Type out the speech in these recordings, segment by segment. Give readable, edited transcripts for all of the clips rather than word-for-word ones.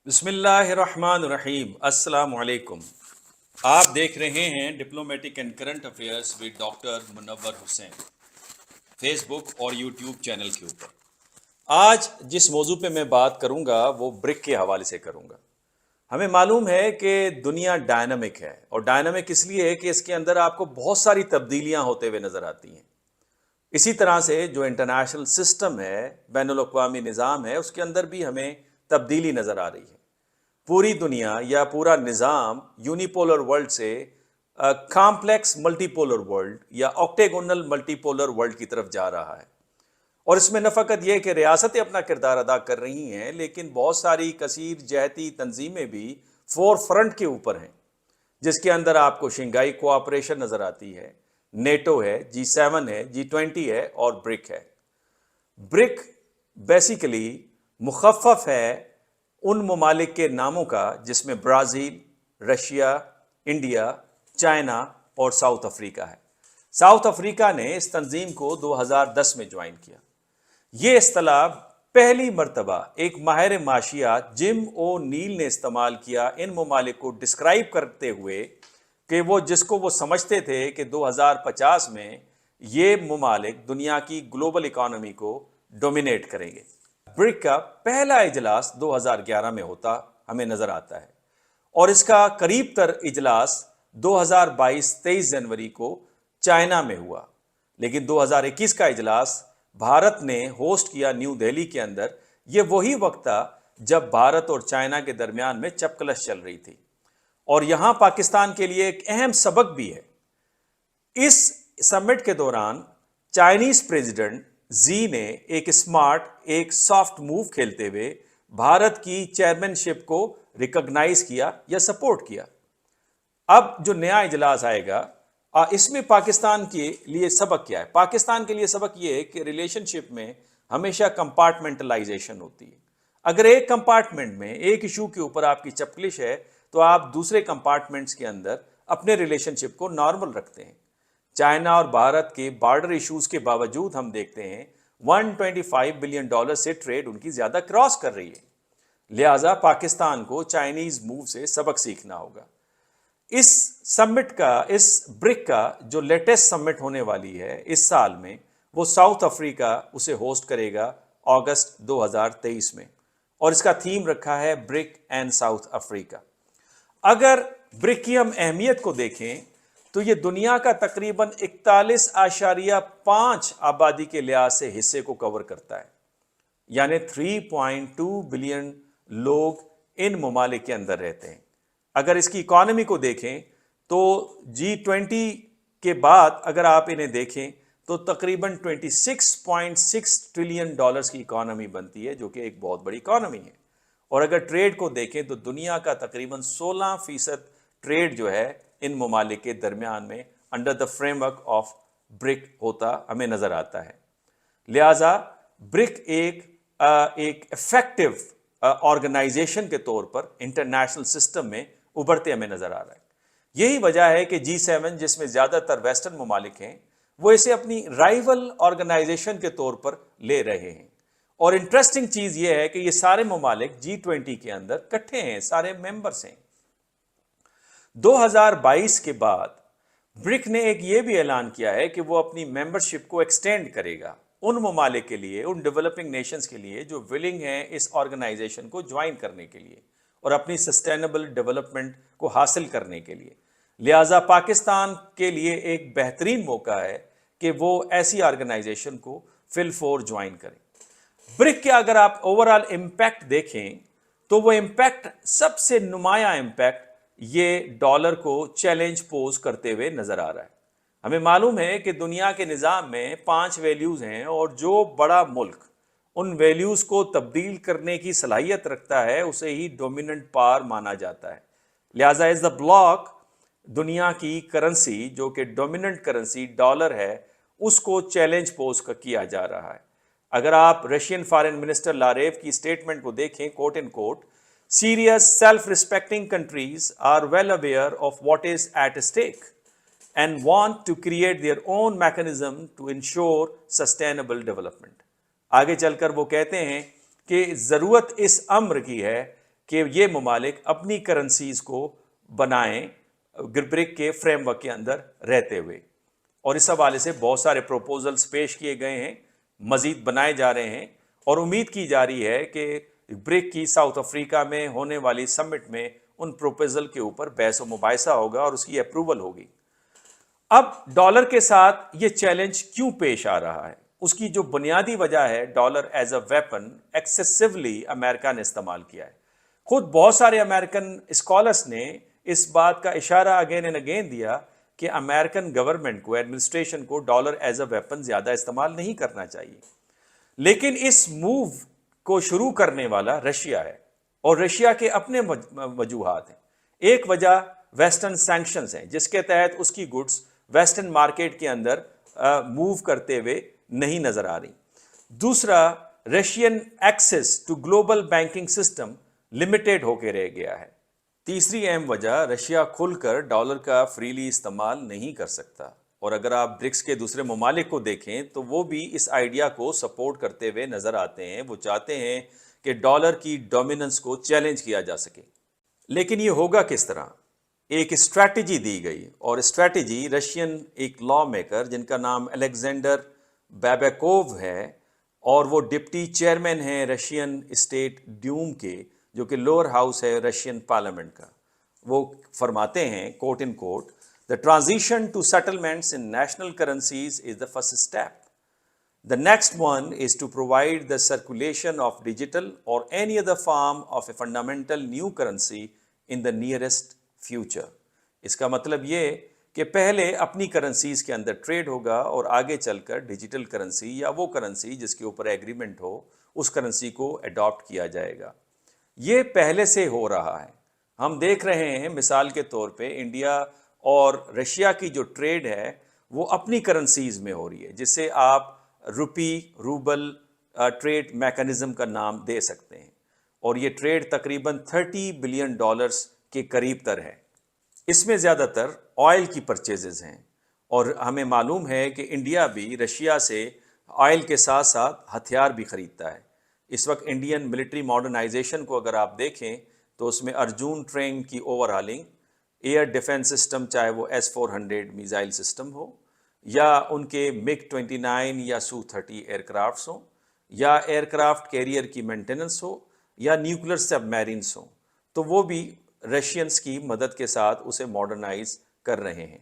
بسم اللہ الرحمن الرحیم، السلام علیکم۔ آپ دیکھ رہے ہیں diplomatic and current affairs with doctor Munawar Hussain, Facebook اور یوٹیوب چینل کے اوپر۔ آج جس موضوع پہ میں بات کروں گا وہ برک کے حوالے سے کروں گا۔ ہمیں معلوم ہے کہ دنیا ڈائنامک ہے، اور ڈائنامک اس لیے ہے کہ اس کے اندر آپ کو بہت ساری تبدیلیاں ہوتے ہوئے نظر آتی ہیں۔ اسی طرح سے جو انٹرنیشنل سسٹم ہے، بین الاقوامی نظام ہے، اس کے اندر بھی ہمیں تبدیلی نظر آ رہی ہے۔ پوری دنیا یا پورا نظام یونیپولر ورلڈ سے کامپلیکس ملٹی پولر ورلڈ یا آکٹیگونل ملٹی پولر ورلڈ کی طرف جا رہا ہے، اور اس میں نہ فقط یہ کہ ریاستیں اپنا کردار ادا کر رہی ہیں، لیکن بہت ساری کثیر جہتی تنظیمیں بھی فور فرنٹ کے اوپر ہیں، جس کے اندر آپ کو شنگھائی کوآپریشن نظر آتی ہے، نیٹو ہے، G7 ہے، G20 ہے اور برک ہے۔ برک بیسیکلی مخفف ہے ان ممالک کے ناموں کا جس میں برازیل، رشیا، انڈیا، چائنا اور ساؤتھ افریقہ ہے۔ ساؤتھ افریقہ نے اس تنظیم کو 2010 میں جوائن کیا۔ یہ اصطلاح پہلی مرتبہ ایک ماہر معاشیات جم او نیل نے استعمال کیا ان ممالک کو ڈسکرائب کرتے ہوئے کہ جس کو وہ سمجھتے تھے کہ 2050 میں یہ ممالک دنیا کی گلوبل اکانومی کو ڈومینیٹ کریں گے۔ برک کا پہلا اجلاس 2011 میں ہوتا ہمیں نظر آتا ہے، اور اس کا قریب تر اجلاس 23 جنوری کو چائنا میں ہوا، لیکن 2021 کا اجلاس بھارت نے ہوسٹ کیا نیو دہلی کے اندر۔ یہ وہی وقت تھا جب بھارت اور چائنا کے درمیان میں چپکلش چل رہی تھی، اور یہاں پاکستان کے لیے ایک اہم سبق بھی ہے۔ اس سمٹ کے دوران چائنیز پریزیڈنٹ زی نے ایک سافٹ موو کھیلتے ہوئے بھارت کی چیئرمین شپ کو ریکگنائز کیا یا سپورٹ کیا۔ اب جو نیا اجلاس آئے گا، اس میں پاکستان کے لیے سبق کیا ہے؟ پاکستان کے لیے سبق یہ ہے کہ ریلیشن شپ میں ہمیشہ کمپارٹمنٹلائزیشن ہوتی ہے۔ اگر ایک کمپارٹمنٹ میں ایک ایشو کے اوپر آپ کی چپکلش ہے تو آپ دوسرے کمپارٹمنٹس کے اندر اپنے ریلیشن شپ کو نارمل رکھتے ہیں۔ چائنا اور بھارت کے بارڈر ایشوز کے باوجود ہم دیکھتے ہیں $125 بلین سے ٹریڈ ان کی زیادہ کراس کر رہی ہے، لہٰذا پاکستان کو چائنیز موو سے سبق سیکھنا ہوگا۔ اس برک کا جو لیٹسٹ سمٹ ہونے والی ہے اس سال میں، وہ ساؤتھ افریقہ اسے ہوسٹ کرے گا اگست 2023 میں، اور اس کا تھیم رکھا ہے برک اینڈ ساؤتھ افریقہ۔ اگر برک کی ہم اہمیت کو دیکھیں تو یہ دنیا کا تقریباً 41.5 آبادی کے لحاظ سے حصے کو کور کرتا ہے، یعنی 3.2 بلین لوگ ان ممالک کے اندر رہتے ہیں۔ اگر اس کی اکانومی کو دیکھیں تو G20 کے بعد اگر آپ انہیں دیکھیں تو تقریباً $26.6 ٹریلین کی اکانومی بنتی ہے، جو کہ ایک بہت بڑی اکانومی ہے۔ اور اگر ٹریڈ کو دیکھیں تو دنیا کا تقریباً 16% ٹریڈ جو ہے ان ممالک کے درمیان میں under the framework of BRICS ہوتا ہمیں نظر آتا ہے۔ لہٰذا برک ایک افیکٹو آرگنائزیشن کے طور پر انٹرنیشنل سسٹم میں ابھرتے ہمیں نظر آ رہا ہے۔ یہی وجہ ہے کہ G7 جس میں زیادہ تر ویسٹرن ممالک ہیں، وہ اسے اپنی رائیول آرگنائزیشن کے طور پر لے رہے ہیں۔ اور انٹرسٹنگ چیز یہ ہے کہ یہ سارے ممالک G20 کے اندر کٹھے ہیں، سارے ممبرز ہیں۔ 2022 کے بعد برک نے ایک یہ بھی اعلان کیا ہے کہ وہ اپنی ممبرشپ کو ایکسٹینڈ کرے گا ان ممالک کے لیے، ان ڈیولپنگ نیشنز کے لیے جو ولنگ ہیں اس آرگنائزیشن کو جوائن کرنے کے لیے اور اپنی سسٹینیبل ڈیولپمنٹ کو حاصل کرنے کے لیے۔ لہٰذا پاکستان کے لیے ایک بہترین موقع ہے کہ وہ ایسی آرگنائزیشن کو فی الفور جوائن کریں۔ برک کے اگر آپ اوورال امپیکٹ دیکھیں تو وہ امپیکٹ، سب سے نمایاں امپیکٹ، یہ ڈالر کو چیلنج پوز کرتے ہوئے نظر آ رہا ہے۔ ہمیں معلوم ہے کہ دنیا کے نظام میں 5 ویلیوز ہیں، اور جو بڑا ملک ان ویلیوز کو تبدیل کرنے کی صلاحیت رکھتا ہے اسے ہی ڈومیننٹ پاور مانا جاتا ہے۔ لہٰذا ایز دا بلاک دنیا کی کرنسی جو کہ ڈومیننٹ کرنسی ڈالر ہے، اس کو چیلنج پوز کیا جا رہا ہے۔ اگر آپ رشین فارن منسٹر لاریف کی سٹیٹمنٹ کو دیکھیں، کوٹ ان کوٹ، serious self-respecting countries are well aware of what is at stake and want to create their own mechanism to ensure sustainable development۔ آگے چل کر وہ کہتے ہیں کہ ضرورت اس امر کی ہے کہ یہ ممالک اپنی کرنسیز کو بنائیں برک کے فریم ورک کے اندر رہتے ہوئے، اور اس حوالے سے بہت سارے پروپوزلز پیش کیے گئے ہیں، مزید بنائے جا رہے ہیں، اور امید کی جا رہی ہے کہ برک کی ساؤتھ افریقہ میں ہونے والی سمٹ میں ان پروپوزل کے اوپر بحث و مباحثہ ہوگا اور اس کی اپروول ہوگی۔ اب ڈالر کے ساتھ یہ چیلنج کیوں پیش آ رہا ہے؟ اس کی جو بنیادی وجہ ہے، dollar as a weapon excessively امریکہ نے استعمال کیا ہے۔ خود بہت سارے امریکن اسکالرس نے اس بات کا اشارہ اگین اینڈ اگین دیا کہ امریکن گورنمنٹ کو، ایڈمنسٹریشن کو ڈالر ایز اے ویپن زیادہ استعمال نہیں کرنا چاہیے۔ لیکن اس موو کو شروع کرنے والا رشیا ہے، اور رشیا کے اپنے وجوہات ہیں۔ ایک وجہ ویسٹرن سینکشنز ہیں، جس کے تحت اس کی گڈس ویسٹرن مارکیٹ کے اندر موو کرتے ہوئے نہیں نظر آ رہی۔ دوسرا، Russian access to global banking system limited ہو کے رہ گیا ہے۔ تیسری اہم وجہ، رشیا کھل کر ڈالر کا فریلی استعمال نہیں کر سکتا، اور اگر آپ برکس کے دوسرے ممالک کو دیکھیں تو وہ بھی اس آئیڈیا کو سپورٹ کرتے ہوئے نظر آتے ہیں۔ وہ چاہتے ہیں کہ ڈالر کی ڈومیننس کو چیلنج کیا جا سکے۔ لیکن یہ ہوگا کس طرح؟ ایک اسٹریٹجی دی گئی، اور اسٹریٹجی رشین ایک لا میکر جن کا نام الیگزینڈر بیبیکوو ہے، اور وہ ڈپٹی چیئرمین ہیں رشین اسٹیٹ ڈیوم کے، جو کہ لوور ہاؤس ہے رشین پارلیمنٹ کا۔ وہ فرماتے ہیں کوٹ ان کوٹ، "The transition to settlements in national currencies is the first step. The next one is to provide the circulation of digital or any other form of a fundamental new currency in the nearest future." اس کا مطلب یہ کہ پہلے اپنی currencies کے اندر trade ہوگا، اور آگے چل کر ڈیجیٹل کرنسی یا وہ کرنسی جس کے اوپر ایگریمنٹ ہو، اس کرنسی کو اڈاپٹ کیا جائے گا۔ یہ پہلے سے ہو رہا ہے۔ ہم دیکھ رہے ہیں مثال کے طور پہ انڈیا اور رشیا کی جو ٹریڈ ہے وہ اپنی کرنسیز میں ہو رہی ہے، جس سے آپ روپی روبل ٹریڈ میکانزم کا نام دے سکتے ہیں، اور یہ ٹریڈ تقریباً $30 بلین کے قریب تر ہے۔ اس میں زیادہ تر آئل کی پرچیزز ہیں، اور ہمیں معلوم ہے کہ انڈیا بھی رشیا سے آئل کے ساتھ ساتھ ہتھیار بھی خریدتا ہے۔ اس وقت انڈین ملٹری ماڈرنائزیشن کو اگر آپ دیکھیں تو اس میں ارجن ٹرین کی over hauling, air defence system چاہے وہ S-400 میزائل سسٹم ہو، یا ان کے MiG-29 یا Su-30 ایئر کرافٹس ہوں، یا ایئر کرافٹ کیریئر کی مینٹیننس ہو، یا نیوکلر سب میرینس ہوں، تو وہ بھی رشینز کی مدد کے ساتھ اسے ماڈرنائز کر رہے ہیں۔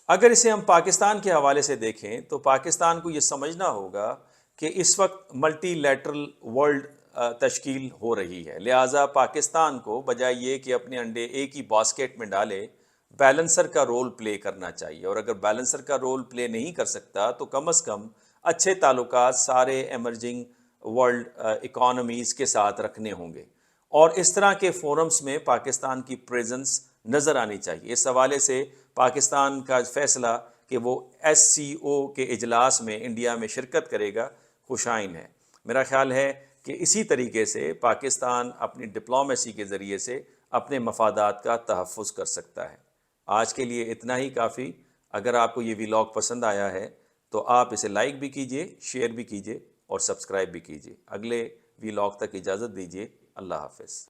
اگر اسے ہم پاکستان کے حوالے سے دیکھیں تو پاکستان کو یہ سمجھنا ہوگا کہ اس وقت ملٹی لیٹرل ورلڈ تشکیل ہو رہی ہے، لہٰذا پاکستان کو بجائے یہ کہ اپنے انڈے ایک ہی باسکٹ میں ڈالے، بیلنسر کا رول پلے کرنا چاہیے، اور اگر بیلنسر کا رول پلے نہیں کر سکتا تو کم از کم اچھے تعلقات سارے ایمرجنگ ورلڈ اکانومیز کے ساتھ رکھنے ہوں گے، اور اس طرح کے فورمز میں پاکستان کی پریزنس نظر آنی چاہیے۔ اس حوالے سے پاکستان کا فیصلہ کہ وہ SCO کے اجلاس میں انڈیا میں شرکت کرے گا خوش آئند ہے۔ میرا خیال ہے کہ اسی طریقے سے پاکستان اپنی ڈپلومیسی کے ذریعے سے اپنے مفادات کا تحفظ کر سکتا ہے۔ آج کے لیے اتنا ہی کافی۔ اگر آپ کو یہ ولاگ پسند آیا ہے تو آپ اسے لائک بھی کیجئے، شیئر بھی کیجئے، اور سبسکرائب بھی کیجئے۔ اگلے ولاگ تک اجازت دیجئے۔ اللہ حافظ۔